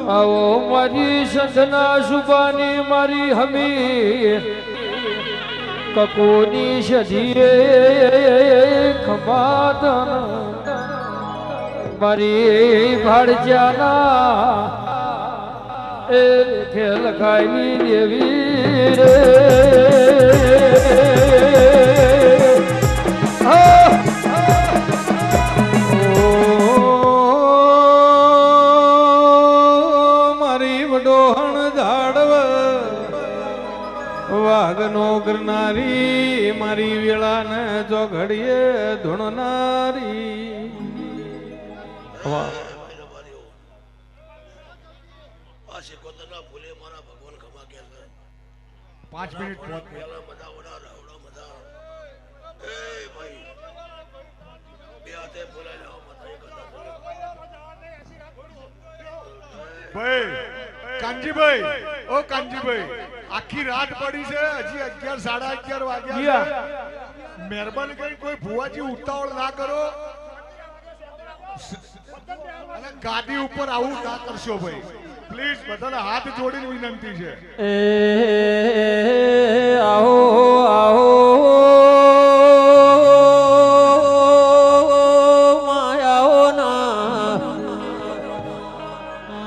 આવો મારી સંતના સુબાની મારી હમી કકોની સધીએ ખમાતન મારી ભાડજાના એ ખેલ ખાઈ દેવી રે વાઘનો કરનારી મારી વેળાને જો ઘડીએ ધૂણનારી પાંચ મિનિટ કાનજીભાઈ ઓ કાનજીભાઈ આખી રાત પડી છે હજી 11 સાડા 11 વાગ્યા છે મહેરબાની કરી કોઈ ભુવાજી ઉતાવળ ના કરો અને ગાડી ઉપર આવું ના કરશો ભાઈ પ્લીઝ બધાને હાથ જોડીને વિનંતી છે એ આવો આવો માયાઓ ના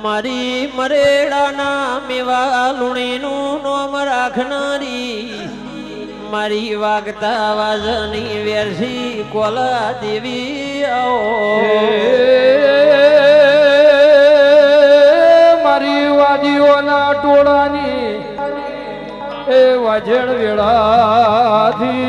મારી મરેડાના મેવા લુણીનું નોમ રાખનારી મારી વાગતા વાજની વેરસી કોલા દેવી આવો મારી વાદીઓના ટોળાની એ વાજણ વેળાથી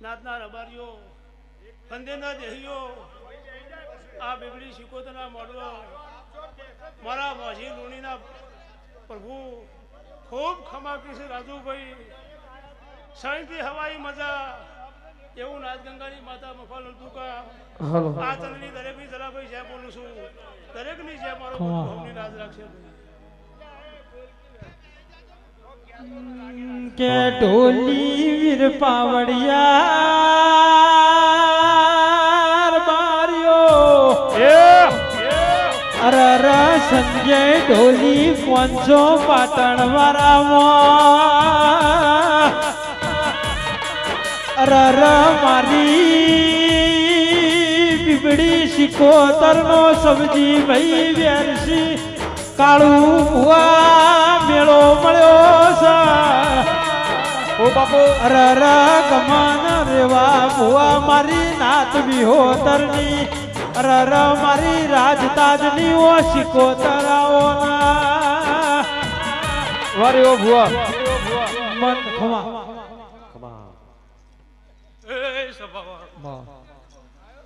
નાતના રબારીઓ કંદેના દેહીઓ આ બીબડી શિકોતના મોડલો મારા મોજી લુણીના પ્રભુ ખૂબ ખમાકી છે રાજુભાઈ શાંતિ હવાઈ મજા એવું નાથગંગાની માતા મફાલ તુકા આ ચંદની દરેકની જલાભાઈ જ્યાં બોલું છું દરેકની જ્યાં મારો ભવની નાદ રાખશે કે ઢોલી વીર પાવડિયા બાર્યો અરે સંજય ઢોલી પહોંચો પાટણ વાળામાં અરે મારી બીબડી શિકોતર નો સબજી ભાઈ વેરસી કાળું ભુવા મેળો મળ્યો છે ઓ બાપુ અરર ગમન રેવા ભુવા મારી નાત વિહોતરની અરર મારી રાજતાજની ઓ શિકોતરાઓ ના વારે ઓ ભુવા મન ખમા એ સભાવા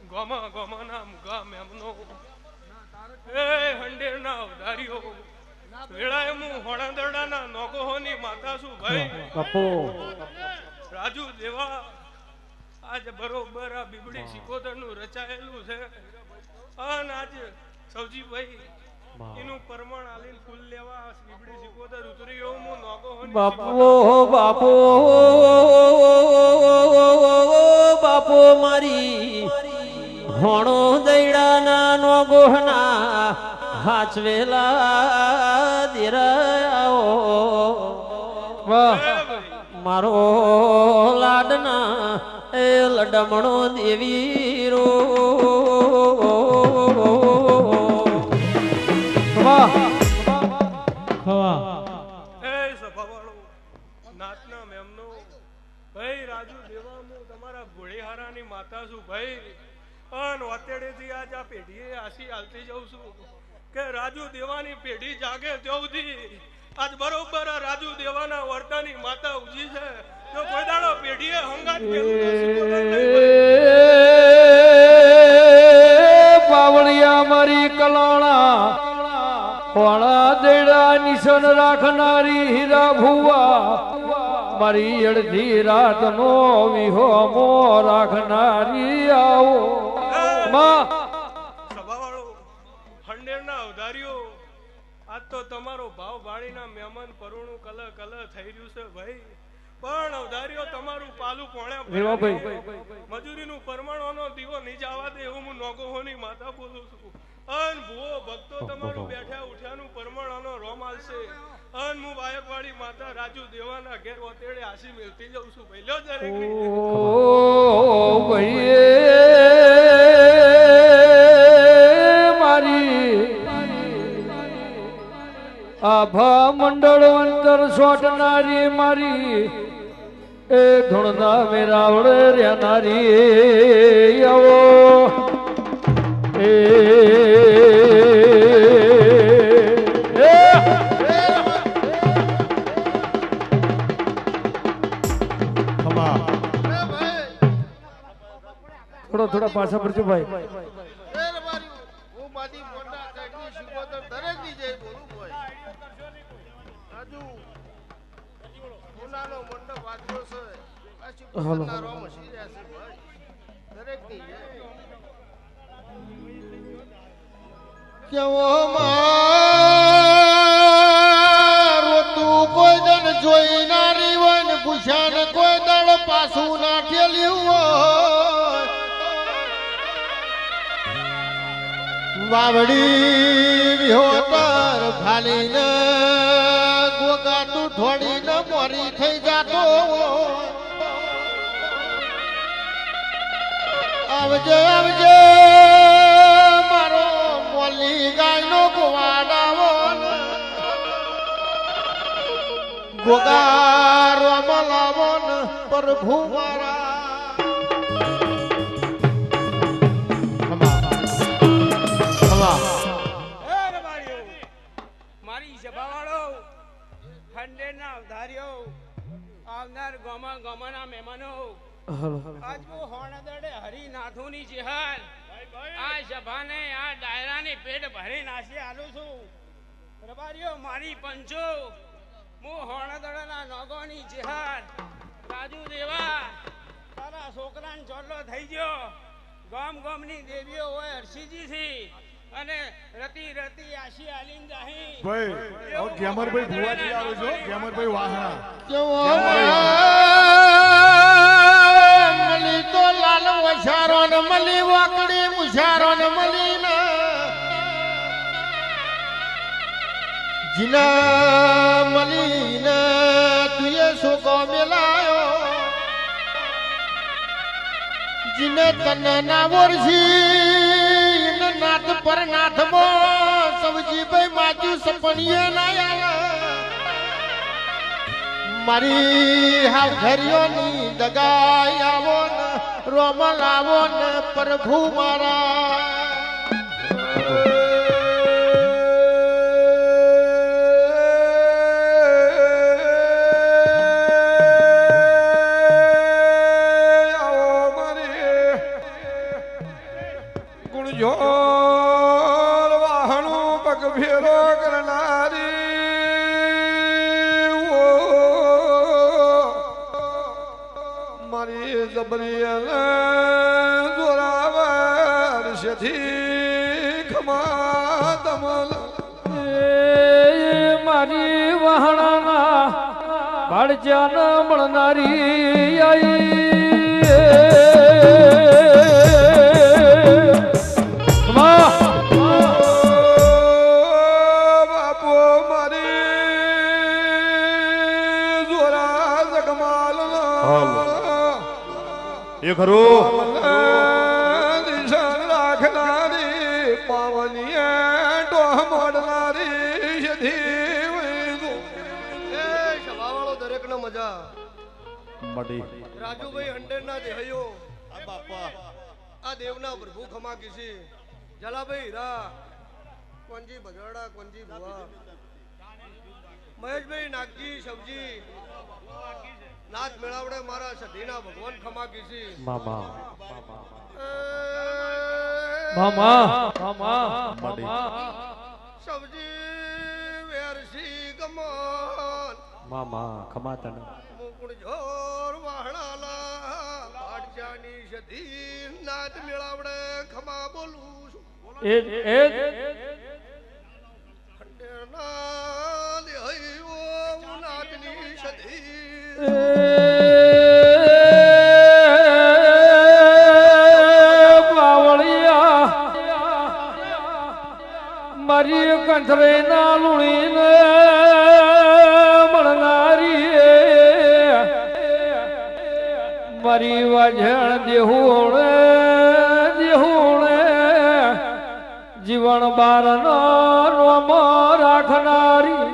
ગોમા ગોમાના મુગા મેમનો એ હંડેરના અવધારીઓ વેળાએ હું હોણાદરડાના નોગોહોની માતા છું ભાઈ બાપુ રાજુ દેવા આજ બરોબર આ બીબડી સિકોતરનું રચાયેલું છે અને આજ સૌજીભાઈ એનું પરમાણ આલીન ફૂલ લેવા બીબડી સિકોતર ઉતર્યો હું નોગોહોની બાપુ બાપુ બાપુ મારી હોણો દૈડાના નો ગોહના હાચવેલા દેરાઓ મારો લાડના એ લડમણો દેવી રો ખવા એ સભાવાળો નાતના મેમનો ભાઈ રાજુ દેવા હું તમારા ભોળેહારાની માતા છું ભાઈ અન વાતેડેથી આજ આ પેઢીએ આશી હાલતી જાઉં છું કે રાજુ દેવાની પેઢી જાગે ત્યાં સુધી આજ બરોબર રાજુ દેવાના વર્તાની માતા ઉજી છે તો કોઈ દાડો પેઢીએ હંગાત પાવળિયા મારી કલાણા હોળા દેડા નિશન રાખનારી હીરા ભુવા મારી અડધી રાત નો વિહોમો રાખનારી આવો માં સભાવાળો હંડેરના અવધારીઓ આજ તો તમારો ભાવ ભાળીના મહેમાન પરુણું કલ થઈ રહ્યું છે ભાઈ પણ અવધારીઓ તમારું પાલું પોણ્યા મજૂરીનું પરમાણુનો દીવો નહીં જવા દે એવું હું નોગોહોની માતા બોલું છું અન ભૂવો ભક્તો તમારું બેઠા ઉઠ્યાનું પરમાણુનો રોમ આલશે અન હું વાયકવાડી માતા રાજુ દેવાના ઘેર ઓતેડે હાસી મેલતી જઉં છું ભાઈ લ્યો દરેક મારી આભા મંડળ અંતર સોટનારી મારી એ ધૂણના મેરાવડે રહેનારી આવો એ થોડા પાછા પડજો ભાઈ કેવો મારો તું કોઈ દન જોઈ ના રીવન ભૂષણ કોઈ દળ પાછું ના ઠેલ્યું હોય વાવડી વિહોતર ભાલીને ગોગા તું ઠોડીને મોરી થઈ જાતો આવજે આવજે મારો મોલી ગાયનો ગોવાડાવો ગોગારો મલાવો પ્રભુ મારા મારી સભાવાળો ખંડેરના અવધારીઓ આવનાર ગોમાના મહેમાનો આજ હું હોણદડે હરિનાથોની જેહાર આ સભાને આ ડાયરાની પેટ ભરી નાસી આલું છું રબારીઓ મારી પંચો હું હોણદડના નોગોની જેહાર રાજુ દેવા તારા છોકરાને ચોટલો થઈ ગયો ગામની દેવીઓ હોય હર્ષિજી થી અને રતી આશી આલીન જાહી ભાઈ હવે ગેમરભાઈ ભુવાજી આવે છો ગેમરભાઈ વાહણા મલી તો લાલ વછારો ને મલી વાકડી મુછારો ને મલી ના જીના મલી ના તુએ સુકો મેલાયો જીને તને ના વરસી ને નાથ પર નાથમો સવજી ભાઈ માજુ સપનિયે ના આયા મારી હા ઘરિયોની દગાઈ આવો ને રોમલ આવો ને પ્રભુ મારા ગુણજોર વાહણું પગ ફેરો કરનારી મારી જબરિયલ જોરાવર શેથી ખમા તમલ મારી વહાણા ભાડજાન મળનારી આઈ એ ખરું દિશન રાખનારી પાવનીએ ટોહ મોડનારી સભાવાળો દરેક નો મજા મડી રાજુભાઈ હંડેરના દેહયો આ બાપા આ દેવના પ્રભુ ખમા કીસી જલાભાઈ હીરા કોંજી બગડા કોંજી ભુવા મહેશભાઈ નાગજી સબજી નાથ મેળાવડે મારા સધીના ભગવાન ખમા કીસી મામા મડી સબજી વેરસી મોન મામા ખમા તને મુકુણ જોર વાહણાલા પાડજાની સધી નાદ મેળાવડે ખમા બોલું છું એ ખંડેરના દેહૈયો નાદની સધી મારી કંઠરે ના લુણીને મળનારી મારી વાજણ દેહુણે જીવન બારનો નોમ રાખનારી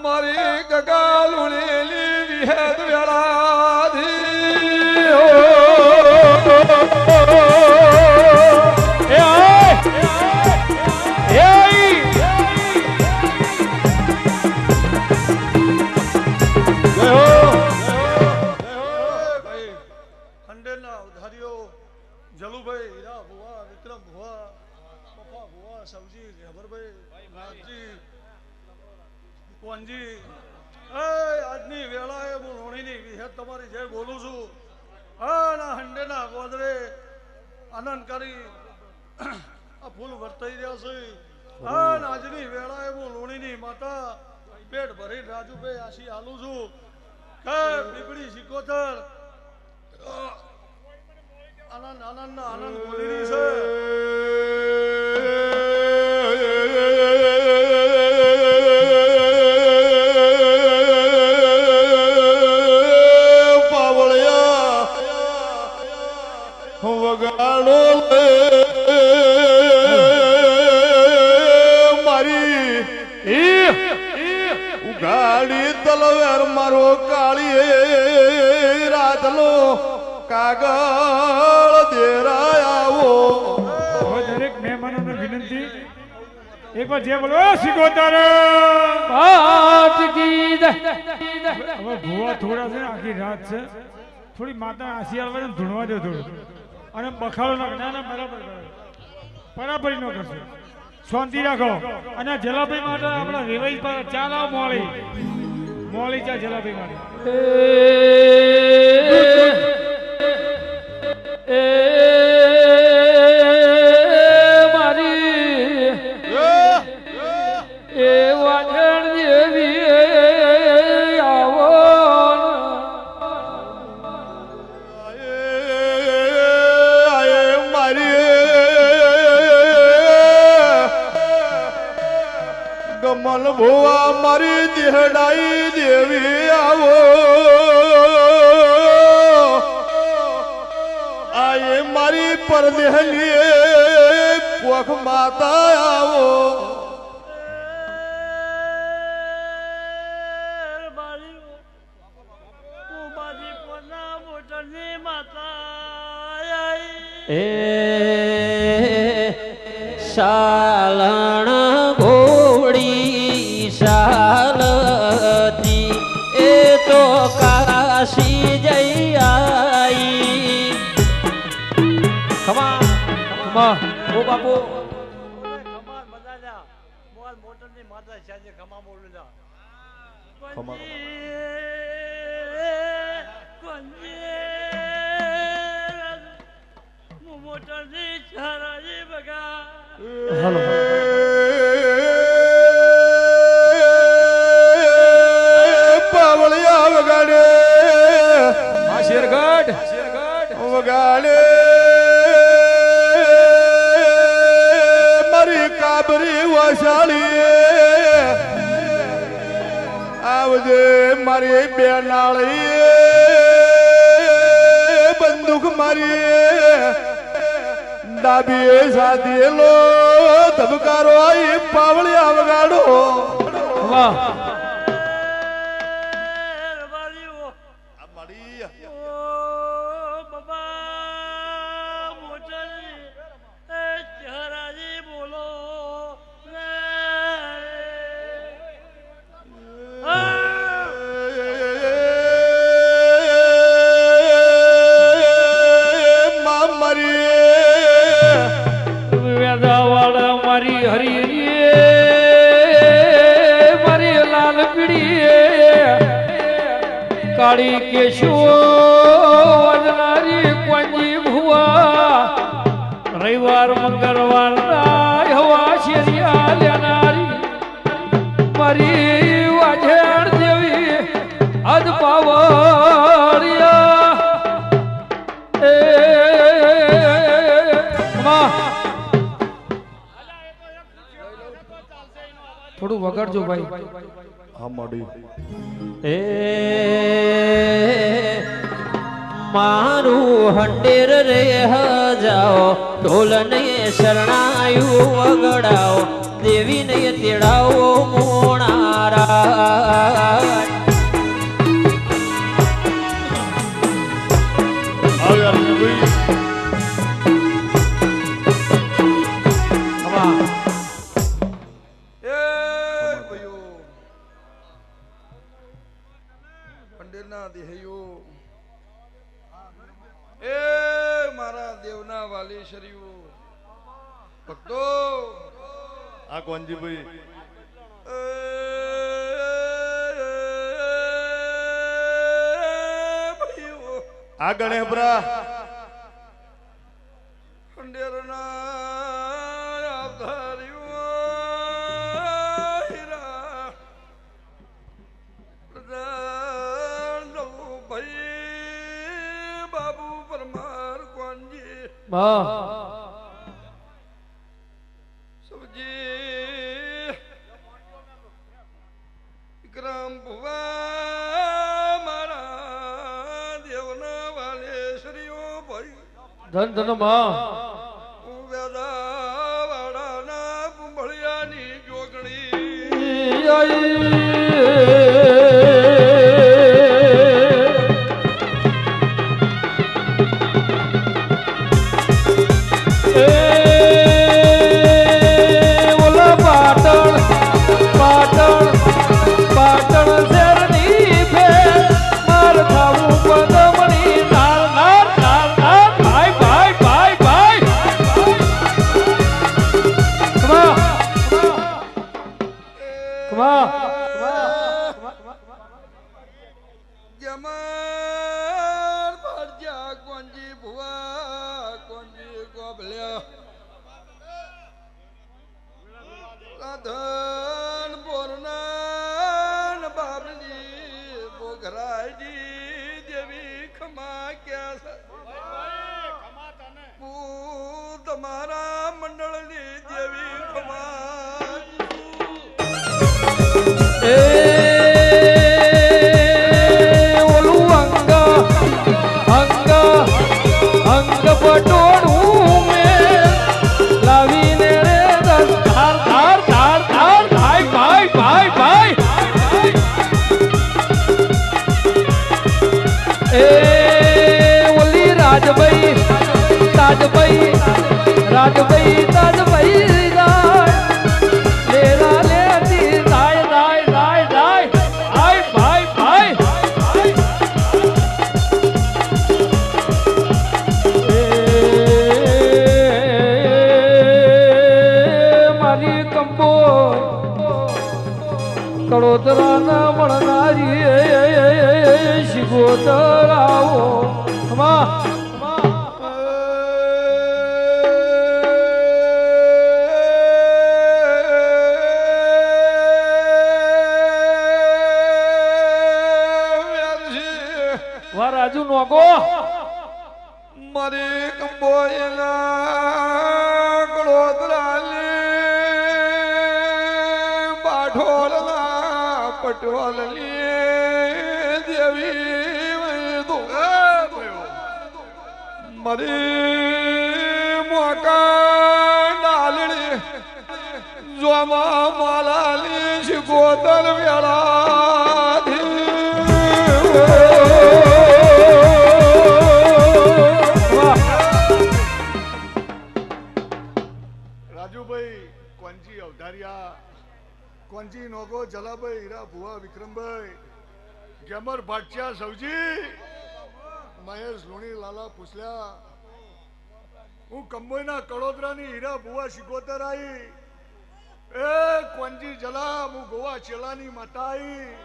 મારી ગગાલુણેલી વિહેદ વેળાધી ખંડેરના ઉધારીઓ જલુભાઈ હીરા ભુવા વિક્રમ ભુવા પપ્પા ભુવા સવજી જબરભાઈ નાથજી કોનજી આજની વેળાએ હું રોણીની વિહેત તમારી જય બોલું છું ના હંડેના ગોદરે આનંદ કરી આ ફૂલ વર્તાઈ રહ્યા છે આજની વેળાએ હું લોણીની માતા પેટ ભરી રાજુભાઈ આશી હાલું છું કે પીપળી સિકોતર આનંદ આનંદ આનંદ બોલી રહી છે વગાડો મારી ઉગાડી તલવાર મારો કાળી રાતલો કાગળ દેરાયાવો હવે દરેક મહેમાનોને વિનંતી એકવાર જે બોલો સિકોતર હવે ભુવા થોડા છે ને આખી રાત છે થોડી માતા આસી આવે ને ધૂણવા દો થોડું અને બખાડો ના બરાબર બરાબર ન કરશે શાંતિ રાખો અને જલાભાઈ માટે આપણા વેવાઈ પર ચા લાવ મોળી ચા જલાભાઈ માટે મારી એ વાજણ જેવી આવો ગમલ ભુવા મારી દેહડાઈ દેવી આવો આયે મારી પરદેહલી કોખ માતા આવો એ શાલણ ઘોડી શાલતી એ તો કાશી જઈ આઈ ખમા ખમા ઓ બાપુ હાલો પાવળિયા વગાડે શેરગઢ વગાડે મારી કાબરી વસાળી આવજે મારી બેનાળી બંદૂક મારી ડાબીએ સાધેલો ધબકારો આઈ પાવળિયા વગાડો વાહ કાળી કેશો વજનારી કોંજી ભુવા રવિવાર મંગળવાર હવા શેરિયા લેનારી મારી વાજેણ દેવી અદ પાવરિયા એ થોડું વગાડજો ભાઈ હા મોડી એ મારું હંડેર રે જાઓ ઢોલને શરણાયું વગડાઓ દેવીને તેડાવો મોણારા દેવના વાલી શરીઓ ભક્તો આ કોંજીભાઈ આ ગણેબરા ખંડેરના આધાર્યો હીરા પ્રધાન ભાઈ બાબુ પરમાર કોંજી સબજી વિક્રમ ભુવા મારા દેવના વાલેશ્વરીઓ ભાઈ ધન ધન માં વેદાવાડાના કુંભળિયાની જોગણી ઓલા પાટણ પાટણ પાટણ શેરની ફેર માર થાવું પદમણી નાર નાર નાર નાર ભાઈ ભાઈ ભાઈ ભાઈ કમા જમાર ભરજા કોંજી ભુવા કોંજી ગોબલ્યા રાધન બોરનાન બાબલી બોઘરાજી દેવી ખમા ક્યાં હું તમારા મંડળની દેવી ખમા ઓલું અંગ અંગ અંગ પટોળું મેં લાવીને રે દસ ધાર ધાર ધાર ધાર ભાઈ ભાઈ ભાઈ ભાઈ એ ઓલી રાજભાઈ તાજભાઈ રાજભાઈ તાજભાઈ લેરા લેતી રાય રાય રાય રાય ભાઈ ભાઈ ભાઈ મારી કંબો કડોદરાના મળનારી શિગોતરાઓ રાજુ નોકો મારી કંબોયના કળોદરાલી બાઠોલના પટવાલની દેવી તો મારી મોકા ડાલડી જોમાં માલાલી શિકોતર વેળાથી રાજુભાઈ કોંજી અવધારિયા કોંજી નોગો જલાભાઈ હીરા ભુવા વિક્રમભાઈ ગેમર ભાટચા સૌજી મહેશ લુણી લાલા પૂછલ્યા હું કંબોઈના કડોદરાની હીરા ભુવા શિકોતર આઈ એ કોંજી જલા હું ગોવા ચેલાની માતા આઈ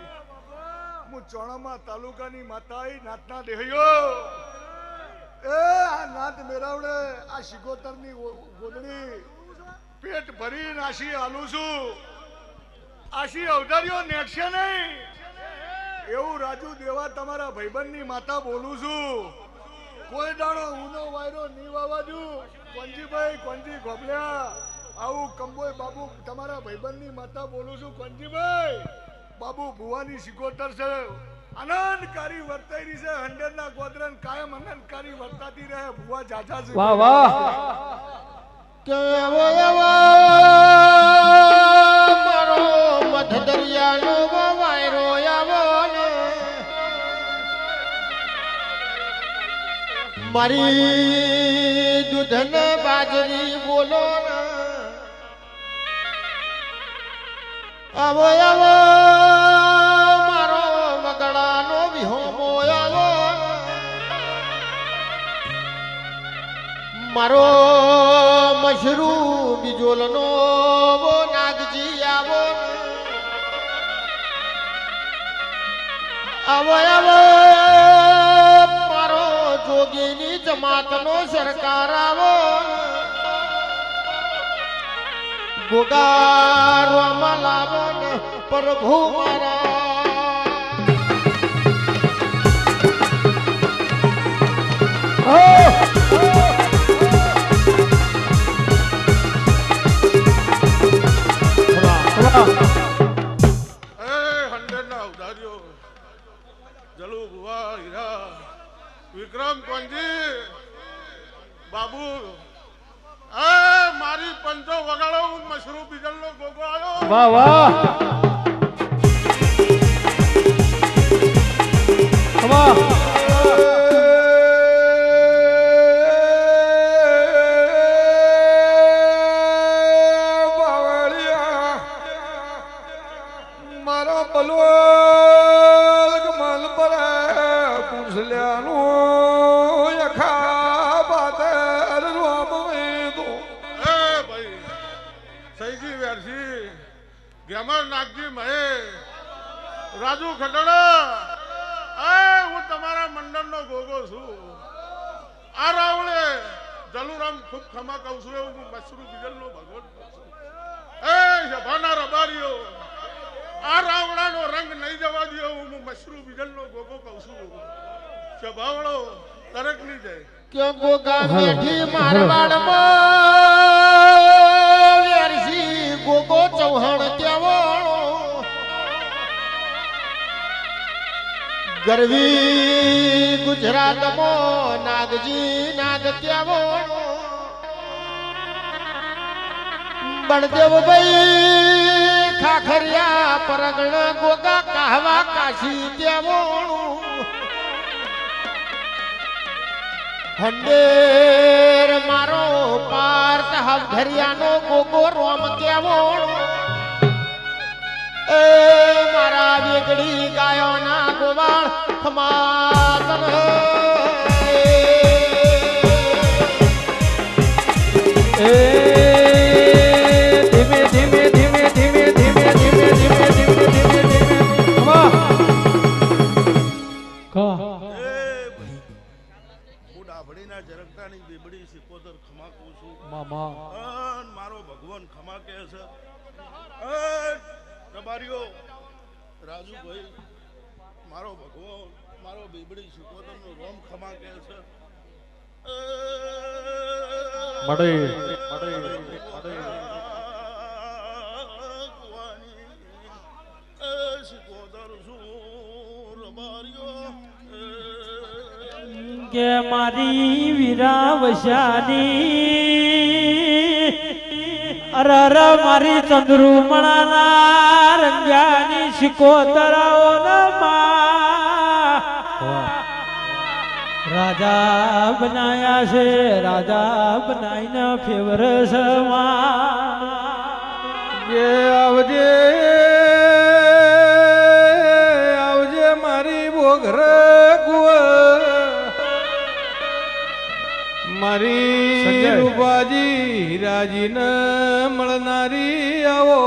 હું ચોણામાં તાલુકાની માતાઈ નાતના દેહયો એ આ નાત મેરાવડે આ શિકોતરની ગોદડી પેટ ભરીને આશી હાલું છું આશી અવતાર્યો નેકશે નહીં એવું રાજુ દેવા તમારા ભાઈબંધની માતા બોલું છું કોઈ દાડો ઉનો વાયરો ની વાવાજુ કોંજીભાઈ કોંજી ગોબલ્યા આવું કંબોય બાબુ તમારા ભાઈબંધની માતા બોલું છું કોંજીભાઈ બાબુ ભુવાની સિકોતર છે આનંદકારી વર્તાઈ છે હંડેરના ગોદરન કાયમ આનંદકારી વર્તાતી રહે ભુવા જાજા છે વાહ વાહ કેવો એવો મારો મધ દરિયાનો વાયરો આવો ને મારી દૂધન બાજરી બોલો ને આવો આવો મારો વગડાનો વિહોમો આવો મારો મશરૂ બીજોલનો નાગજી આવો આવો આવો મારો જોગીની જમાતનો સરકાર આવો ગોગારવામાં લાવો ને પ્રભુ મારા વિક્રમ કોંજી બાબુ મારી પંચો વગાડો હું મશરૂ બીજલ નો ગોગો આવ્યો વાહ વાહ વાહ મારો બલો મલ પર પૂછલ્યાનો યખા બાતર રોમ વેદો એ ભાઈ સહીજી વેરજી ગેમર નાગજી મહે રાજુ ખડડા હું તમારા મંડળનો ગોગો છું આ રાવળે જલુરામ ખૂબ ખમા કહું છું એવું હું મશરૂ બીજલનો ભગવત કહું છું એ સભાના રબારીઓ આ રાવણાનો રંગ નહીં જવા દો હું મશરૂ બીજલનો ગોગો કહું છું સભાવળો તરક નહીં જાય કે ગોગા બેઠી મારવાડમાં વેરસી ગોગો ચૌહાણ ત્યાવણો ગરવી ગુજરાતમાં નાગજી નાગ ત્યાવણો બળદેવભાઈ ખાખરિયા પરગણ ગોગા કાહવા કાશી ત્યાવણો હંડેર મારો પાર્થ હવધરિયાનો ગોગો રોમ કેવોણો એ મારા વેગડી ગાયોના ગોવાળ ખમાતર એ ધીમે ધીમે ધીમે ધીમે ધીમે ધીમે ધીમે ધીમે ધીમે ધીમે વાહ કા ડાભડીના ઝરકટાની બીબડી સિકોતર ખમાકું છું મામા મારો ભગવાન ખમા કહે છે રબારીઓ રાજુભાઈ મારો ભગવાન મારો બીબડી સિકોતર નો રોમ ખમા કહે છે મળે સિકોતર છું રબારીઓ કે મારી વીરાવશાની અરર મારી ચંદ્રુમણાના રંગાની શિકોતરાઓ રાજા બનાયા છે રાજા બનાવીને ફેવર આવજે આવજે મારી બોઘર મારી રૂપાજી રાજીને મળનારી આવો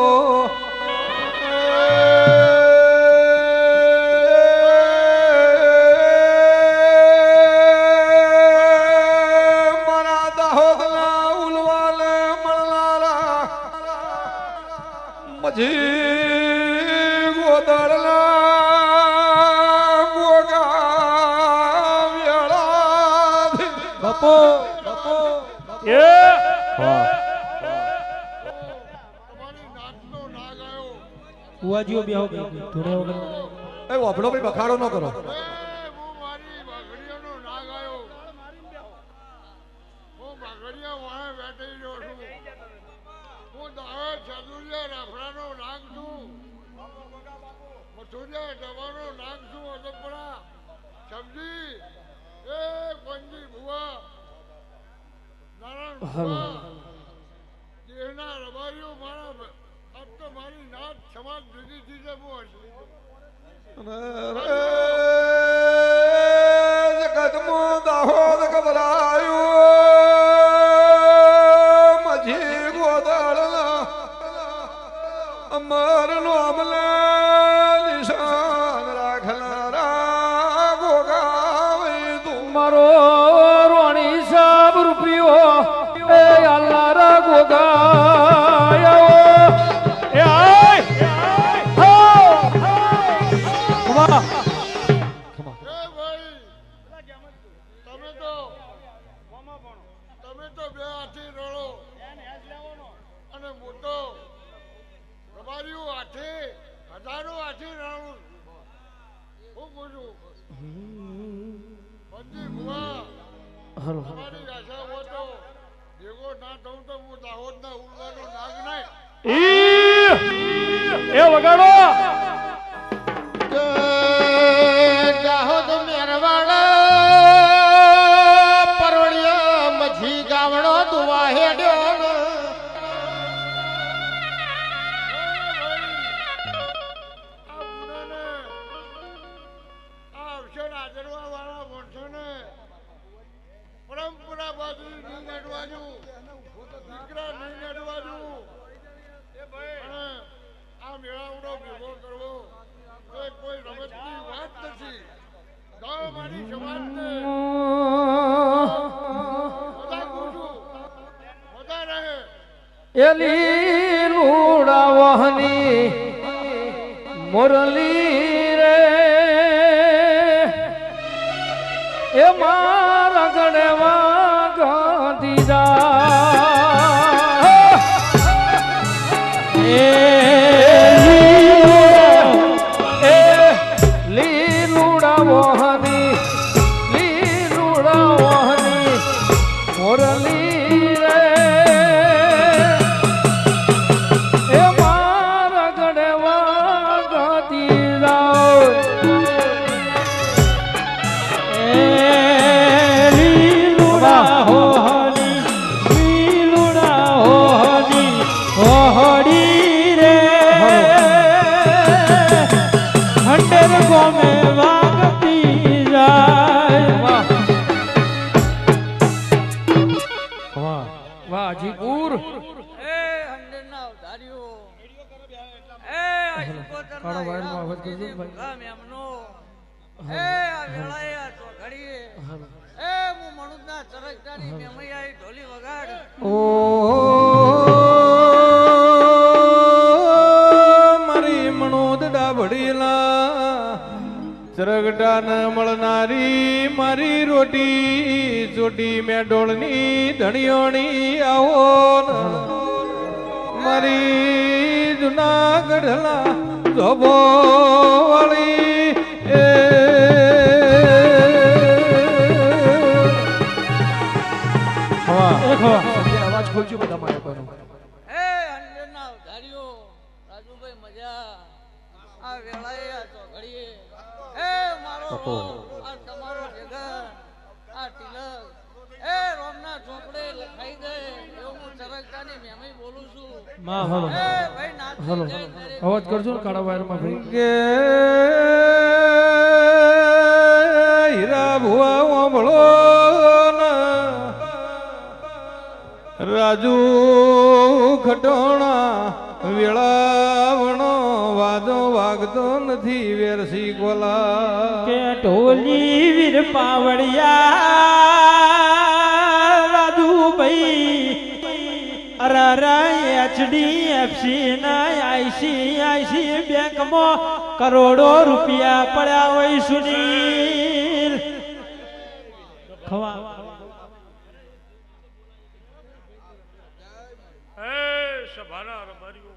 બાપો બાપો એ તમારી નાચનો નાગ આવ્યો કુવાજીઓ બેહો થોડે વગર એ વાપડો ભાઈ બખાડો ન કરો હું મારી બાઘડીયાનો નાગ આવ્યો હું બાઘડિયા વાળે બેઠી રહ્યો છું હું દાવે ચદુરિયા રાફડાનો નાગ છું મથુરિયા ડબાનો નાગ છું અદપડા સમજી એ કોંજી ભુવા નારાયણ ભુવા દેહના રબારીઓ મારા આજ તો મારી નાચ સમાજ જુદી થી જ હું હશે જગતમો દાહોદ ગભરાયું મજી ગોદળના અમરનો અમલે નિશાન રાખનારા ગોગાવી તું મારો રોણી સાબ રૂપિયો એ અલ્લારા ગોગાયો એ આય હો વાહ એ ભાઈ તમે તો બે હાથી રળો અને મોટો રબારીઓ હાથે હજારો હાથી રળું હું બોલું પંજી ભુવા તમારી આશા હોય તો ભેગો ના થઉં તો હું દાહોદ ના ઉડવાનો નાગ નહીં એ વગાડો દાહોદ મેરવાડ પરવળિયા મજી ગાવડો દુવા હેડ્યો આ બુડાને આ અવસર આદરવા વાળા માણસોને પરંપરા બાજુ નહીં નડવાજુ દીકરા નહીં નડવાજુ અને આ મેળાવડો ભેગો કરવો એ કોઈ રમતની વાત નથી ગાવ મારી સમાજને મજા કુછું મજા રહે એલી લુડા વહની મુરલી રે એ મારા ગણવા ગાંધીદા એ લીલુડા વહની મુરલી રે એ મારા ગણવા ગાંધીદા વાજીપુર મારી મણોદ ડાભડીલા ચરગટા ન મળનારી મારી રોટી ચોટી મેડોળની ધણીઓણી આવો મારી જુનાગઢલા ધોબો વાળી એ અવાજ ખોલજો બધા મારે કોઈનો રાજુભાઈ મજા આ વેળાએ આ ચોઘડીએ એ મારો આ તમારો જગન આ તિલક એ રોમના ચોપડે લખાઈ દે એવું હું ચરકતાની મેમઈ બોલું છું માં હલો એ ભાઈ નાચ હલો અવાજ કરજો ને કાળા વાયરમાં ભાઈ કે હીરા ભુવા ઓંભળો રાજુ ખટોણા વેળાવણો વાદો વાગતો નથી વેરસી ગોલા કે ઢોલી વીર પાવડિયા રાજુભાઈ HDFC ના ICICI બેંકમાં કરોડો રૂપિયા પડ્યા હોય સુનીલ ખવા સભાના રબારીઓ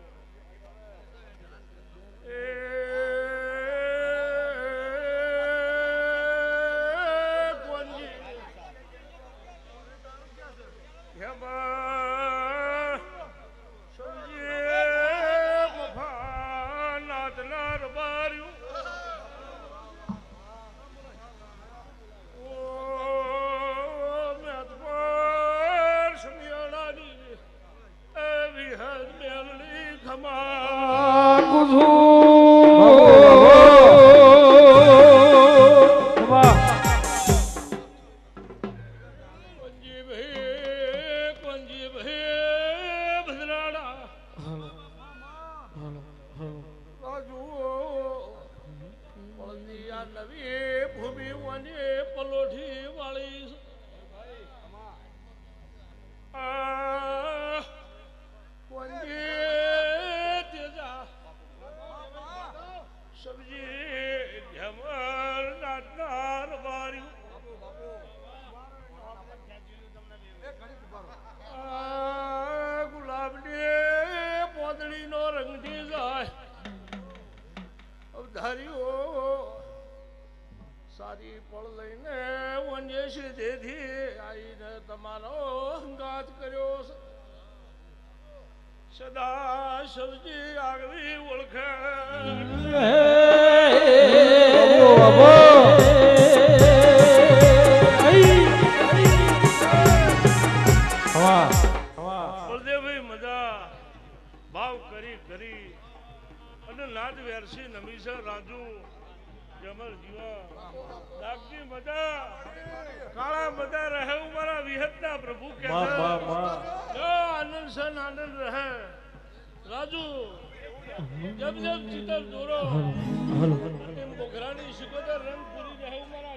સારી પળ લઈને વન્ય સીધેથી આવીને તમારો હંગાત કર્યો સદા સબજી આગવી ઓળખે બળદેવભાઈ મજા ભાવ કરી કરી અને નાદ વેરસી નમી છે રાજુ જમર જીવા દાગજી મજા કાળા મજા રહે મારા વિહતના પ્રભુ કે આનંદ સન આનંદ રહે રાજુ જબ જબ ચિતર દોરો એમ બોઘરાની શિકોદર રંગ પૂરી રહે મારા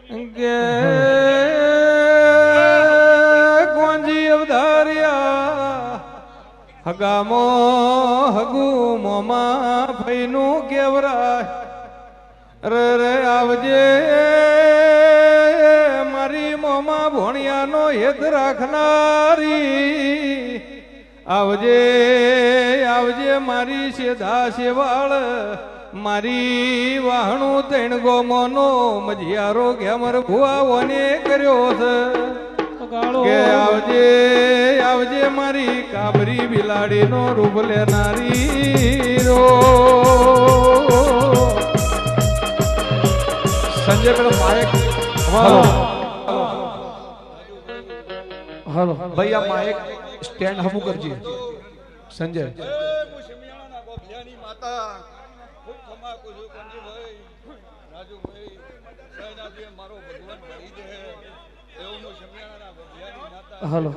કોંજી અવધાર્યા હગામો હગુ મોમાં ફઈનું કેવરાય રે આવજે મારી મોમાં ભોણિયાનો હેત રાખનારી આવજે આવજે મારી સેધા સેવાળ મારી વાહણું તૈણ ગોમોનો મજિયારો ઘેમર ભુવાઓને કર્યો છે કે આવજે આવજે મારી કાબરી બિલાડીનો રૂપ લેનારી રો સંજય પેલો માયક હાલો ભાઈ આ માયક સ્ટેન્ડ હમું કરજે સંજય માતા ખૂબ ખમાકુ છું કંજીભાઈ રાજુભાઈ સાયનાજી મારો ભગવાન ભરી દે એવું હું શમિયાણાના ભગિયાની માતા હાલો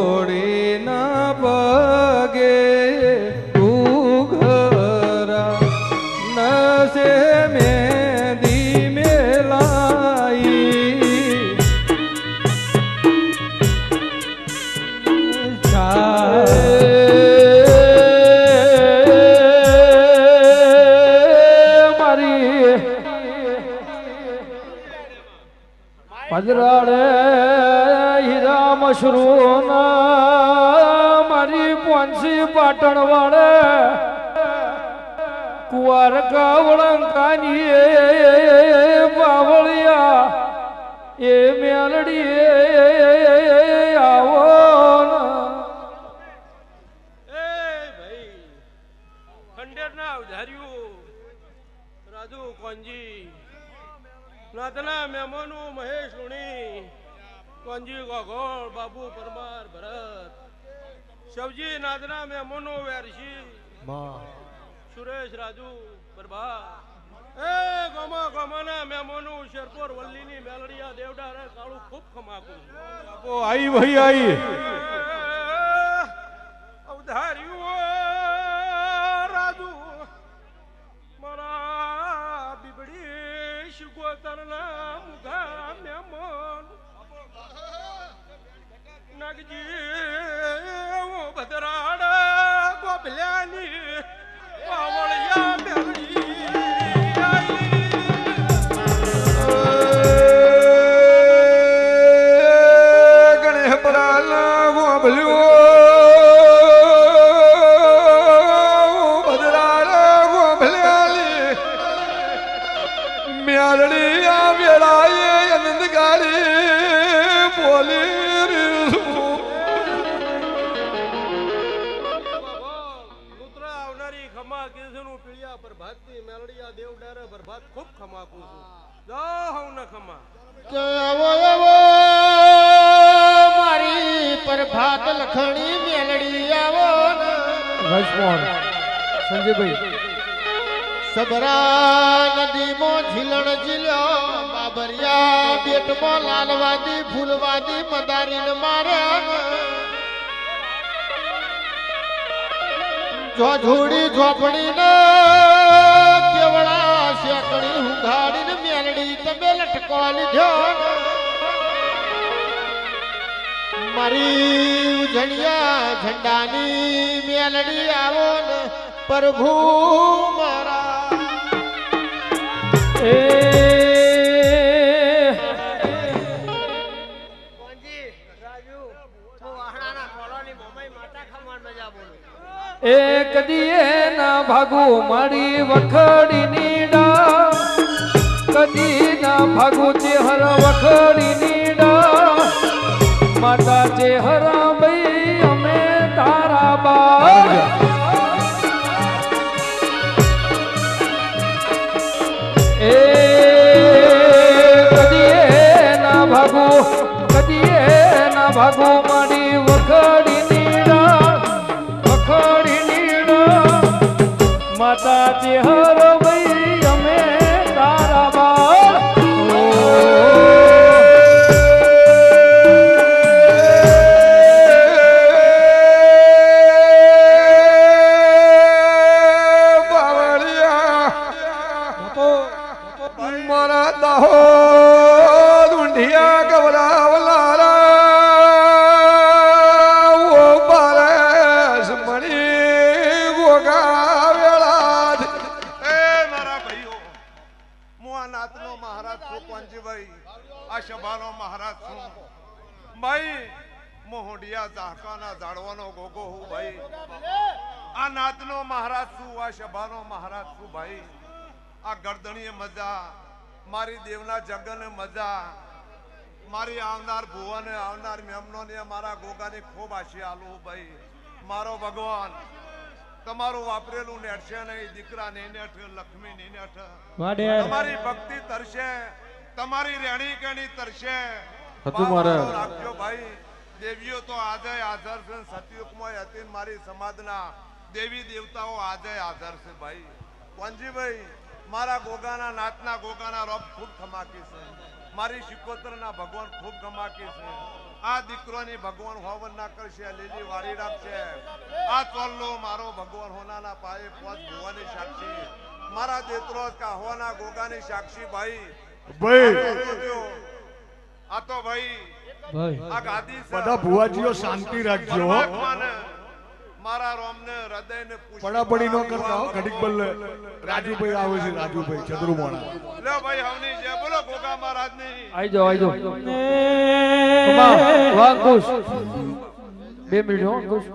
ઘોડીના પગે ઉઘરા નસે મેદી મેલાઈ મારી પજરાડે હીરા મશરૂના મારી પોંસી પાટણ વાળે કુંવર કાવળંકાની બાવળિયા એ મેલડી આવો ભાઈ ખંડેરના ઉધાર્યું રાજુ કોંજી નાતના મહેમાનો મહેશ લુણી કોંજી ગોગોળ બાબુ પરમાર ભરત સબજી નાતના મહેમાનો વેરશી સુરેશ રાજુ પ્રભા એ ગમા ગમાના મહેમાનો શેરપોર વલ્લીની મેલડિયા દેવડા રે કાળું ખૂબ ખમાકુ આઈ ભાઈ આઈ અવધાર્યું રાજુ મારા બીબડી શિકોતરના મુખા મહેમાન નગજી ભદ્રાડા ગોભલ્યાની પાવળિયા મેલડી મેલડી આ વેળાએ આનંદ ગાડી બોલી પુત્ર આવનારી ખમા કીધું પીળિયા પ્રભાતની મેલડીયા દેવ ડારે પ્રભાત ખૂબ ખમા કું છું જો હું ન ખમા કે આવો આવો મારી પ્રભાત લખણી મેલડી આવો ને રાજકુમાર સંજયભાઈ સબરા નદીમાં ઝીલણ ઝીલ્યો બાબરિયા બેટમાં લાલવાદી ફૂલવાદી મદારીને માર્યા જોડી ઝોપડીને કેવડા શેકડી હુંઘાડીને મેલડી તમે લટકો લીધો મારી ઉજળિયા ઝંડાની મેલડી આવો ને પ્રભુ મારા એક દીએ ના ભાગુ મારી વખડી નીડા કદી ના ભાગુ ચેહર વખડી નીડા માતા ચેહરા ભાઈ અમે તારા બા એ કદીએ ના ભાગુ મારી વખડી નીડા માતા ચેહર ભાઈ અમે તારા બાળ મારા દાહો ઢૂંઢિયા ગવરાવલા સભાનો મહારાજ છું ભાઈ મોહડિયા ઝાકાના ઝાડવાનો ગોગો હું ભાઈ આ નાતનો મહારાજ છું આ સભાનો મહારાજ છું ભાઈ આ ગરદણીએ મજા મારી દેવના જગને મજા મારી આવનાર ભુવને આવનાર મેમનોને મારા ગોગાની ખૂબ આશી આલું ભાઈ મારો ભગવાન તમારું વાપરેલું નેઠશે નહીં દીકરા ને નેઠ લક્ષ્મી ને નેઠ તમારી ભક્તિ તરશે તમારી રેણી કેણી તરશે રાખજો ભાઈ દેવીઓ તો આજે હાજર છે સતયુગમાં હતી મારી સમાજના દેવી દેવતાઓ આજે હાજર છે ભાઈ કોનજીભાઈ મારા ગોગાના નાતના ગોગાના રોપ ખૂબ ખમાકી છે મારી શિકોતરના ભગવાન ખૂબ ખમાકી છે આ દીકરોની ભગવાન હોવન ના કરશે લીલી વાળી રાખશે આ ચોલ્લો મારો ભગવાન હોનાના પાયે પોત ભુવાની સાક્ષી મારા દેત્રો કાહોના ગોગાની સાક્ષી ભાઈ આ તો ભાઈ આ ગાદી બધા ભુવાજીઓ શાંતિ રાખજો મારા રોમને હૃદયને પડાપડી નો કરતા હો ઘડીક બલ્લે રાજુભાઈ આવે છે રાજુભાઈ ચંદ્રુમોણા લે ભાઈ હવની જે બોલો ગોગા મહારાજની આઈ જાઓ કમા વાહ ખુશ 2 મિનિટ હો ખુશ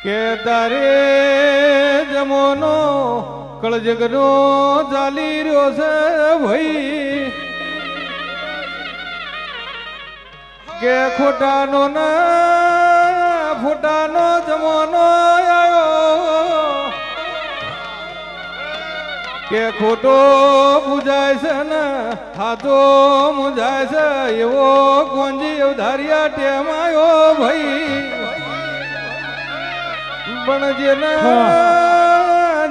કે તારે જમોનો કળજગનો ચાલી રહ્યો છે ભાઈ કે ખોટાનો ના ફોટાનો જમોનો આવ્યો કે ખોટો પૂજાય છે ને હાથો મુજાય છે એવો કોંજી અવધારિયા ટેમ આવ્યો ભાઈ પણ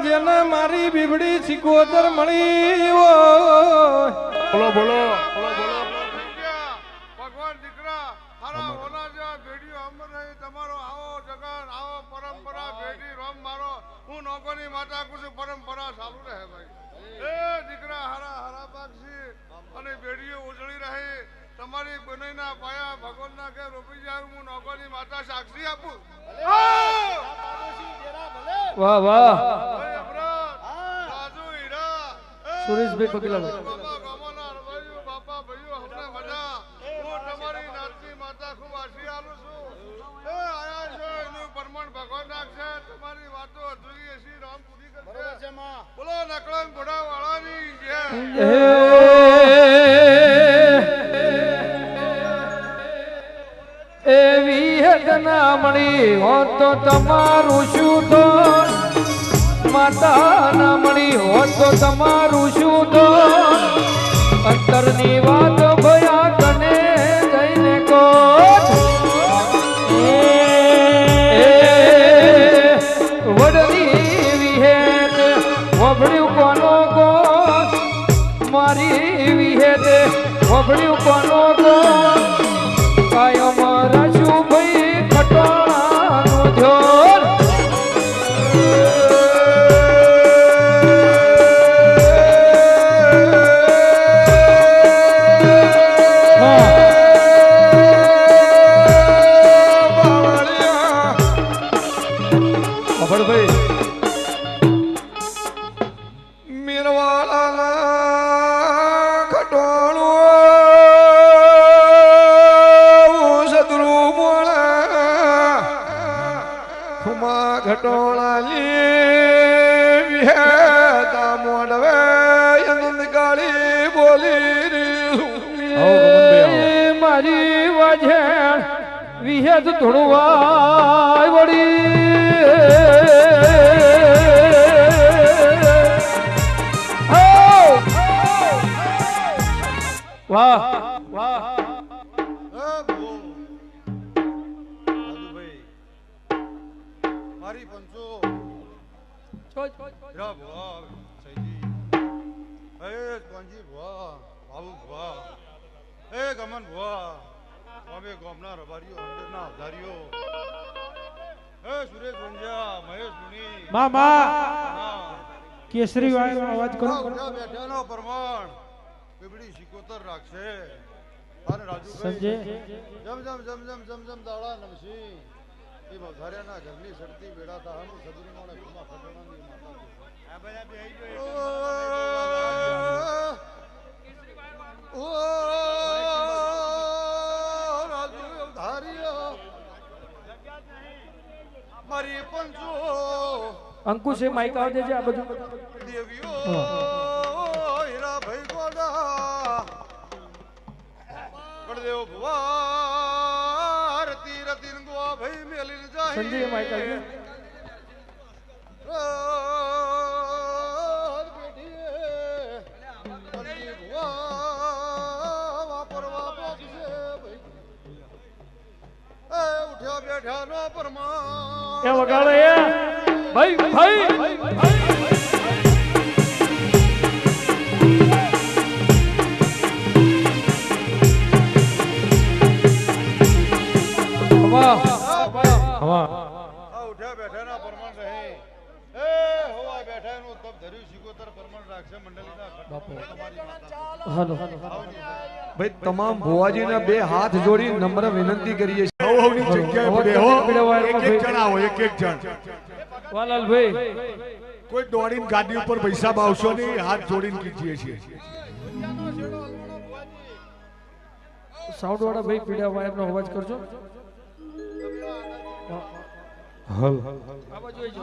જેને મારી બીબડી સિકોતર મળી બોલો બોલો ભગવાન દીકરા હારા હોના જે ભેડીઓ અમર રહી તમારો આવો જગન આવો પરંપરા ભેડી રોમ મારો હું નોકોની માતા કુછ પરંપરા ચાલુ રહે ભાઈ એ દીકરા હારા હારા પાકસી અને ભેડીઓ ઉજળી રહે તમારી બનઈના પાયા ભગવાનના કે રોપી જાય હું નોકોની માતા સાક્ષી આપું વાહ વાહ રાજુ હીરા સુરેશભાઈ પગલા બાપા ગમોના ભાઈઓ બાપા ભાઈઓ હમણાં બોલો નકળંગ ઘોડા વાળાની જય. એવી હેતના મળી હોત તો તમારું શું તો માતા ના મળી હોત તો તમારું શું તો અંતરની વાત ભયા કને જઈને કોટ વડની વિહેત વભળ્યું કોનો કોટ મારી વિહેત વભળ્યું કોનો કોટ કાયમ રાશું ભાઈ ખટોણાનું ધ્યોર મારી વાજે વિહેદ ધોળવાય વળી વાહ વાહ રાજુભાઈ મારી પંચો રા ભુવા સૈજી એ કોંજી ભુવા બાબુ ભુવા એ ગમન ભુવા અમે ગામના રબારીઓ અંદરના અધારીઓ એ સુરેશ ગુંજા મહેશ મુની મામા કેસરી વાળો અવાજ કરો બેઠાનો પ્રમાણ પીબડી સિકોતર રાખશે અને રાજુભાઈ સંજય જમ જમ જમ જમ જમ જમ દાડા નમસી એ મધારિયાના ઘરની સડતી બેડા તા હમ સદરી મોણે ખુમા ખટણાની માતા આ બધા બેહી ગયો ઓ રાજુ ધારિયા મારી પંચો અંકુશ એ માઈક આવ દેજે આ બધું દેવીઓ હીરા ભાઈ ગોડા ગણદેવ ભુવા રતી રતીન ગોવા ભાઈ મેલી જાય સંજય માઈક આવજો બેઠા નો પરમા એ વગાડો એ ભાઈ ભાઈ ઉઠ્યા બેઠા ના પરમાણ રહે એ હોવા બેઠા નું તપ ધર્યું સિકોતર પરમાણ રાખશે મંડળીના હાલો ભાઈ તમામ ભુવાજીના બે હાથ જોડી નમ્ર વિનંતી કરીએ છીએ વાલાલભાઈ કોઈ દોડીને ગાડી ઉપર પૈસા બાવશો નહીં હાથ જોડીને કીજીએ છીએ સાઉન્ડ વાળા ભાઈ પીડા વાયરનો અવાજ કરજો હલ આવા જોઈજો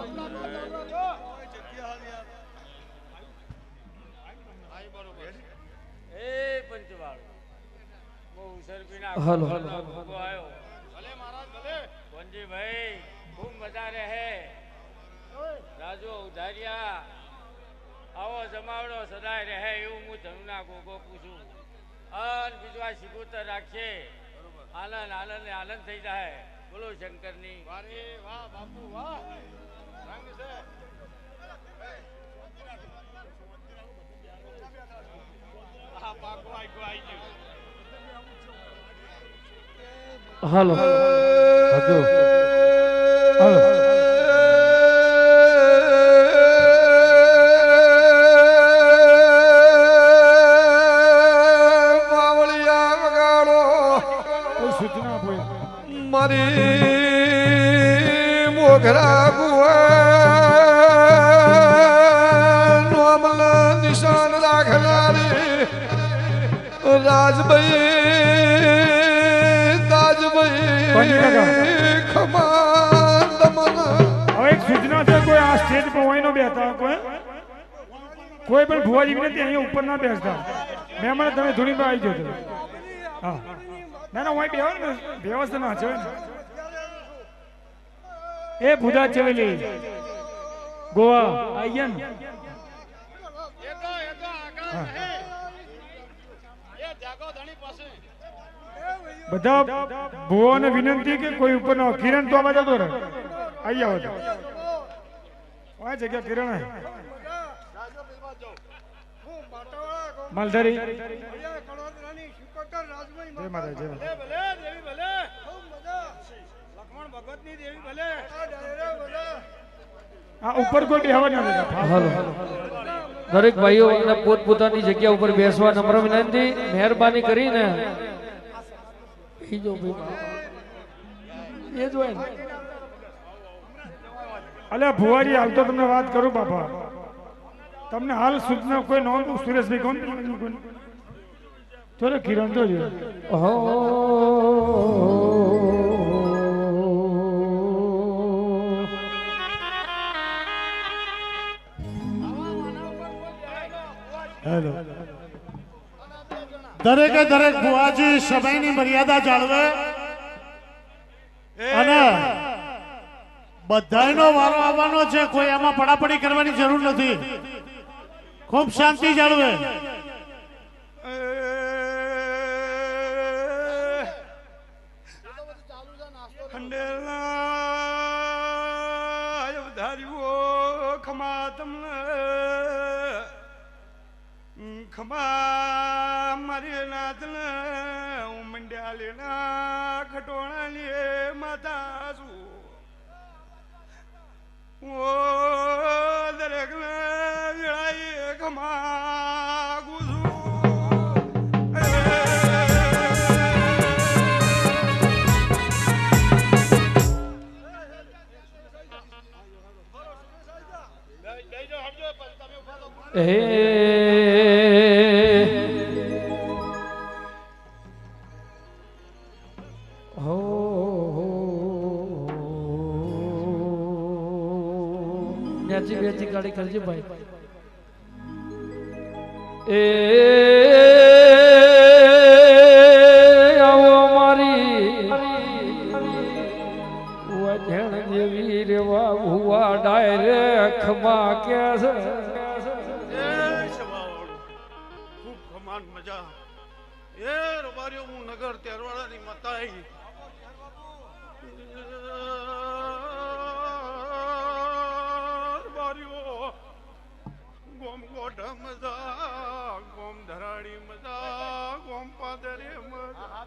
હાલો ભાઈ ખૂબ મજા રહે રાજુ ઉધારિયા આવો જમાવડો સદાય રહે એવું હું ધનુના ગોગો પૂછું અને બીજું આ સિકોતર રાખશે આનંદ આનંદ આનંદ થઈ જાય બોલો શંકરની વાહ બાપુ વાહ રંગ છે આ પાકો આવી ગયું હાલો હાલો મારી મોઘરા નો અમલા નિશાન રાખનારી રાજભાઈ તાજભાઈ ખમા તમન હવે સૂચના છે કોઈ આ સ્ટેજ પર હોય નો બેસતા કોઈ પણ ભુવાજી વિનંતી અહીંયા ઉપર ના બેસતા મહેમાન તમે ધૂણી પર આવી જજો હા ના ના હોય બેહો ને વ્યવસ્થા ના છે એ ભુદા ચવેલી ગોવા આવી ગયા ને બધા ભુવાને વિનંતી કે કોઈ ઉપર નો કિરણ તો આવા જતો રહે આવી આવો તો આ જગ્યા કિરણ માલધારી જય માતા જય આ ઉપર કોઈ બેહવા ના દેતા હાલો દરેક ભાઈઓ અને પોતપોતાની જગ્યા ઉપર બેસવા નમ્ર વિનંતી મહેરબાની કરીને એ જ હોય ને અલ્યા ભુવાજી હાલ તો તમને વાત કરું બાપા તમને હાલ સૂચના કોઈ નોન સુરેશભાઈ કોણ ચલો કિરણ તો જો હેલો દરેકે દરેક ભુવાજી સમયની મર્યાદા જાળવે અને બધાનો વારો આવવાનો છે કોઈ એમાં પડાપડી કરવાની જરૂર નથી ખૂબ શાંતિ જાળવે ખમા મારી નાતને મંડ્યા લેના ખટોણા લે માતા છું ઓ દરેક વેળાએ ખમા ગુજુ બેચી ગાડી કરજે ભાઈ એ આવો મારી વજણ જેવી રેવા ભુવા ડાયરેક્ટ માં કે છે ખૂબ ખમાન મજા એ રબારીઓ હું નગર તેરવાડાની મતાઈ ગોમ ગોઢ મજા ગોમ ધરાડી મજા ગોમ પાદરે મજા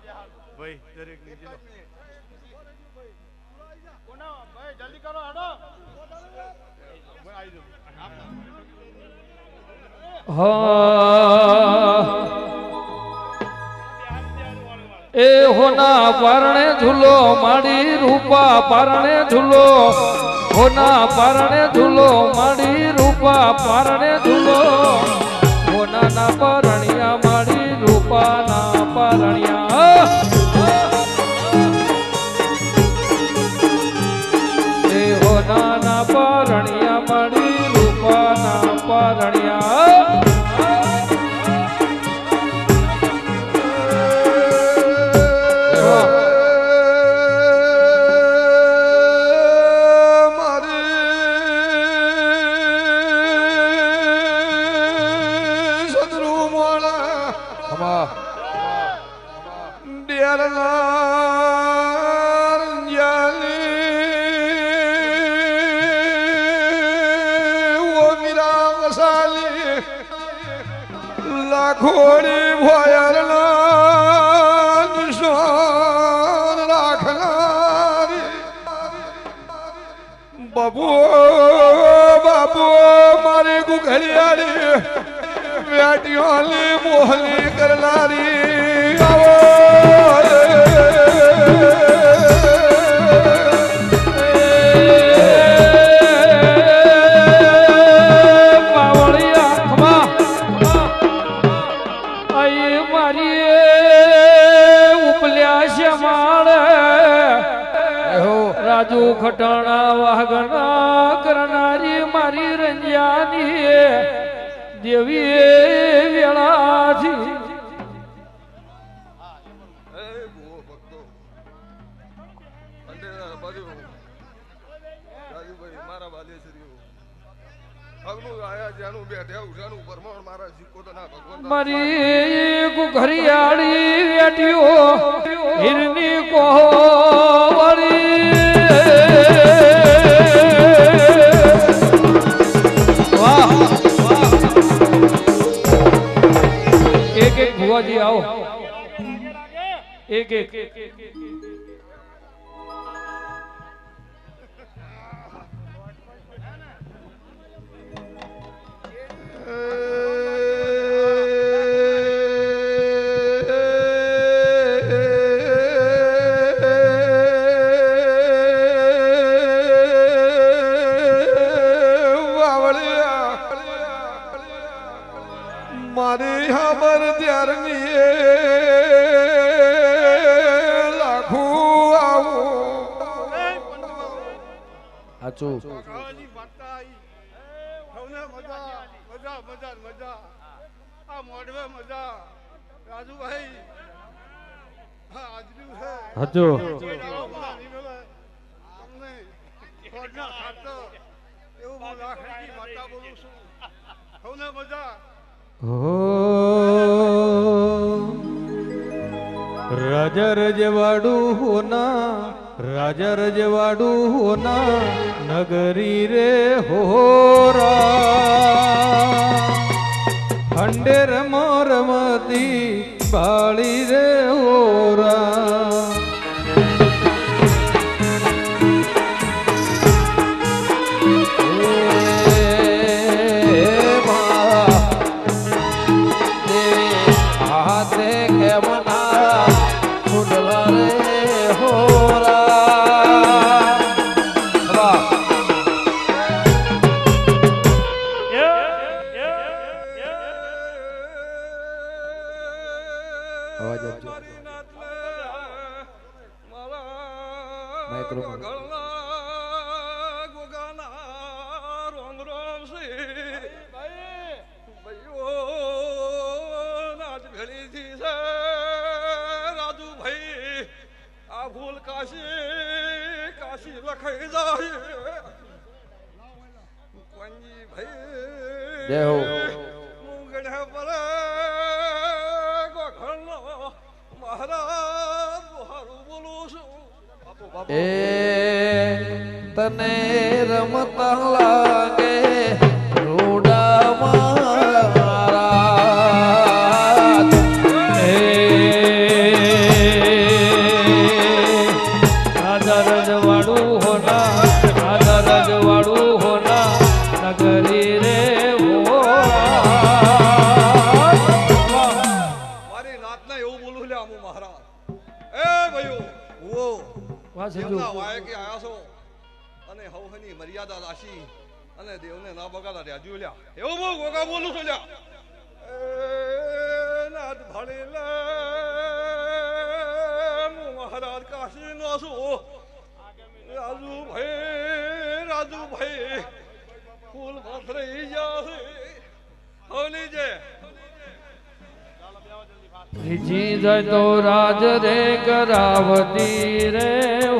ભાઈ દરેક ની ભાઈ જલ્દી કરો હાડો એ હોના પારણે ઝૂલો માડી રૂપા પારણે ઝૂલો હોના પારણે ઝૂલો માડી રૂપા પારણે ઝૂલો હોના ના પારણિયા માડી રૂપા ના પારણિયા એ હોના ના પારણિયા માડી રૂપા ના પારણિયા ઘોડી ભોયરના નિશાન રાખનારી બાબુ બાબુ મારી ગુઘરિયાળી વેટીઓની મોહલી કરનારી આવો રાજુ ખટાણા વાગના કરનારી મારી રંજાની દેવી વેળાથી મારી ઘરિયાળી વેટ્યો હિરની કોહવળી વાહ એક એક ભુવાજી આવો એક એક મારી ખબર ત્યારની લાખું આવું સાચું છોકરાઓની વાર્તા આવી સૌને મજા મજા મજા મજા આ મોઢવે મજા રાજુભાઈ હા આજનું છે સાચું અમને ખોડના ખાતર એવું હું લાખની વાર્તા બોલું છું સૌને મજા રાજા રજવાડું હોના રાજા રજવાડું હોના નગરી રે હોરા હંડે રમો રમતી બાળી રે હોરા જય હો એ તને રમતા લાગે રૂડા મારા રાજા રજવાડું હોના રાજા રજવાડું હોના નગરી રે મારી નાતના એવું બોલું લે આમુ મહારાજ એ ભાઈઓ ઓ એમના વાયકે આયા છો અને હવહની મર્યાદા રાશી અને દેવને ના બગાડા રાજુ લ્યા એવું બહુ ગોગા બોલું છું લ્યા એ નાથ ભણી લે હું મહારાજ કાશી નો છું રાજુભાઈ ફૂલ પથરાઈ જશે હોલી જે રીજી જાય તો રાજ રે કરાવતી રે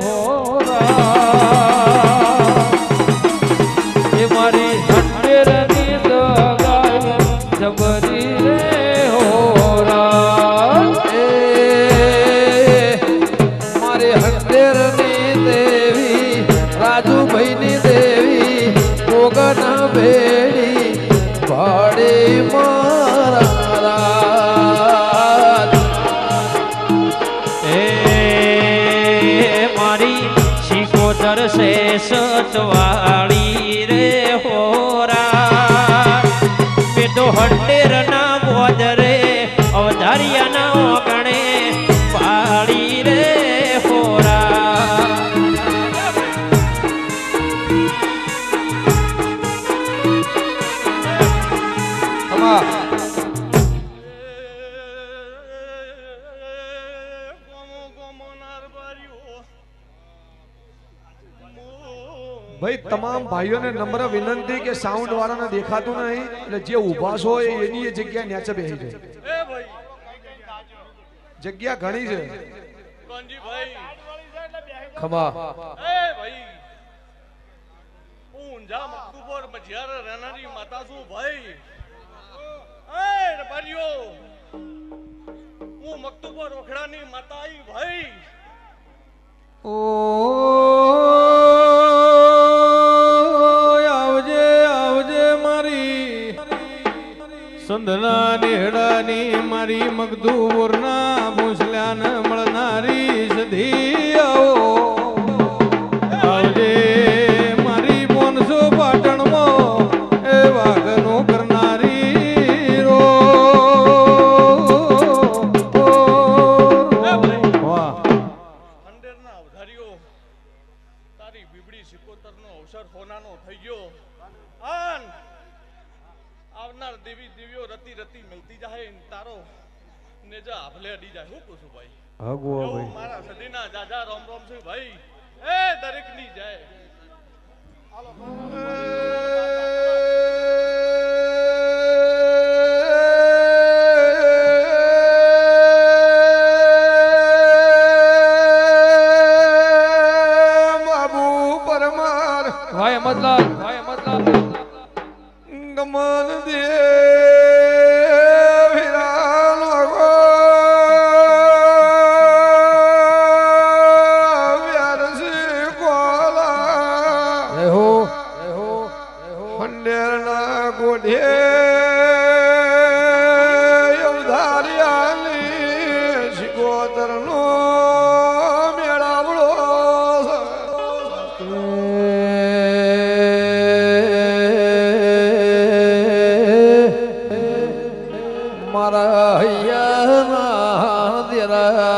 હોરા એ મારી હંડેરની દગાઈ જબરી રે હોરા એ મારી હંડેરની દેવી રાજુભાઈની દેવી મોગન ભેડી ભાડી મારા से सटवाड़ी रे होरा पे तो हंडेर ना बोज रे अवधारिया ना ओगणे पाड़ी रे होरा ભાઈ તમામ ભાઈઓને નમ્ર વિનંતી કે સાઉન્ડ વાળાને દેખાતું નહીં એટલે જે ઊભા છો એની એ જગ્યા નીચે બેસી જાય. એ ભાઈ જગ્યા ઘણી છે. કોણજી ભાઈ ખમા એ ભાઈ હું ઊંઝા મકતુપર મજિયાર રહેનારી માતા છું ભાઈ. એ રબારીઓ હું મકતુપર ઓખડાની માતા આવી ભાઈ. ઓ આવજે આવજે મારી સંધના નેહડાની મારી મગદુરના ભૂસલ્યાને મળનારી સધી આવો આવજે મારી 500 પાટણમાં એ વાઘનો કરનારી રો હોનાનો થઈ ગયો આન આવનાર દેવી દેવીઓ રતી રતી મિલતી જાય તારો નેજા આભલે અડી જાય. હું પૂછું ભાઈ હગવા ભાઈ મારા સદીના જાજા રોમ રોમ છે ભાઈ. એ દરેક ની જાય ભાઈ અમદલાલ ગમન દે વિરાનો ગો વ્યારસી કોલા રેહો ખંડેરના ગોઢે અવધાર્યાની શિકોતરનો મેળાવડો મારા હૈયા દેરા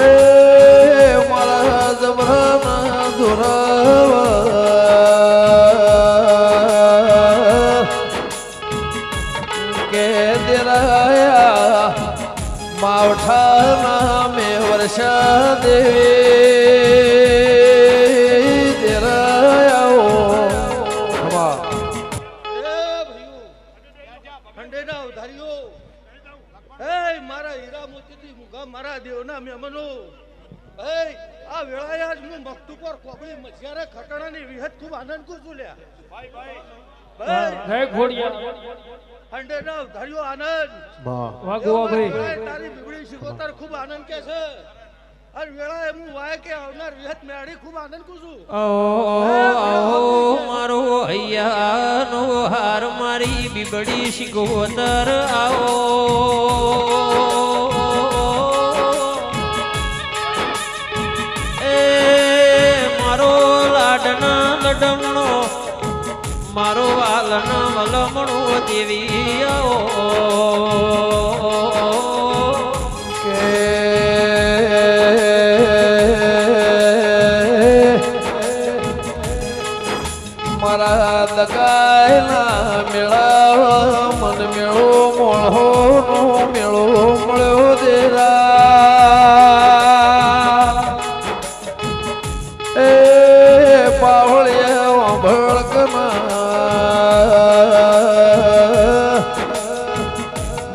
એ મારા જબરાના દુરાવા કે દેરાયા માવઠાના મે વર્ષા દેવી મારા હીરા મોતીથી મુગા મારા દેવના મેમનો એ આ વેળાએ આજ હું મકતુપર કોબળી મજિયારે ખટણાની વિહત ખૂબ આનંદ કરું છું લ્યા. ભાઈ ભાઈ હે ઘોડિયા હંડેના ધાર્યો આનંદ વાગવા ભાઈ તારી બીબડી શિકોતર ખૂબ આનંદ કે છે અને વેળાએ હું વાય કે આવનાર વિહત મેળી ખૂબ આનંદ કરું છું. આવો મારો હૈયાનો હાર મારી બીબડી શિકોતર આવો એ મારો લાડના લડમણો મારો વાલના વલમણો દેવી આવો મારા દગાયના મેળા મન મેળો મોળો નો મેળો મળ્યો દેરા એ પાવળિયા ભળકના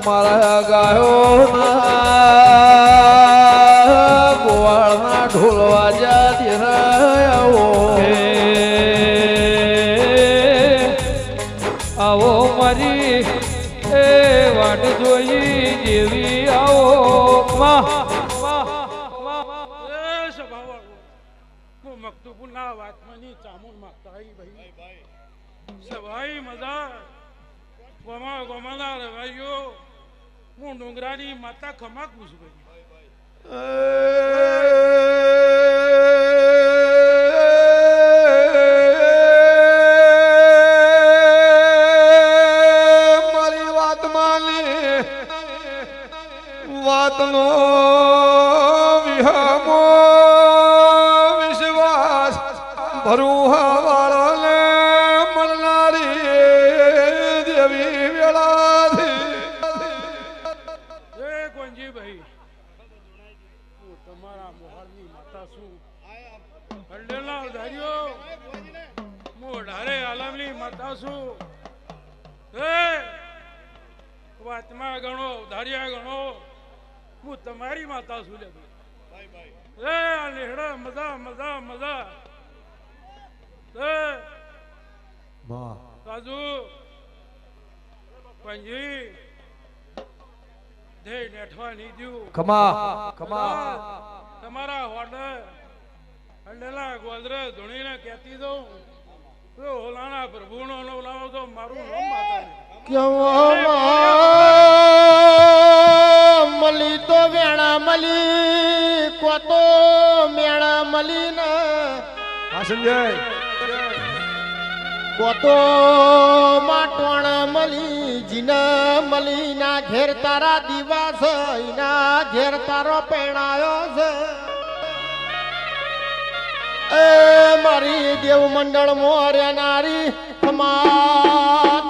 મારા ગાયો ના ગોવાળના ઢોલ વાજા દેરાયાઓ આવો મારી એ વાટ જોઈ જેવી આવો હું મકતુબુના વાતમાની ચામુન માગતા ભાઈ સભાઈ મજા ગોમાના રવાઈઓ હું ડુંગરાની માતા ખમા પૂછું મારી વાત માની વાતનો વિહમો વિશ્વાસ ભરુહા વાળાને મળનારી દેવી વેળાથી કોણજી ભાઈ હરડેલા ઉધાર્યો હું ઢારે આલમની માતા છું હે વાતમાં ગણો ઉધાર્યા ગણો હું તમારી માતા છું લે આ નેહડા મજા મજા મજા રાજુ પંજી દે નેઠવા નહીં દ્યું તમારા હોર્ડર હંડેલા ગોદરે ધૂણીને કહેતી દઉં તો હોલાના પ્રભુનો લાવો તો મારું નામ માતા મલી તો વેણા મલી કોતો મેણા મલી ને હા સંજય કોતો માટોણ મલી જીના મલી ના ઘેર તારા દિવસ ના ઘેર તારો પેણાયો છે એ મારી દેવ મંડળ મોર્યા નારી સમાત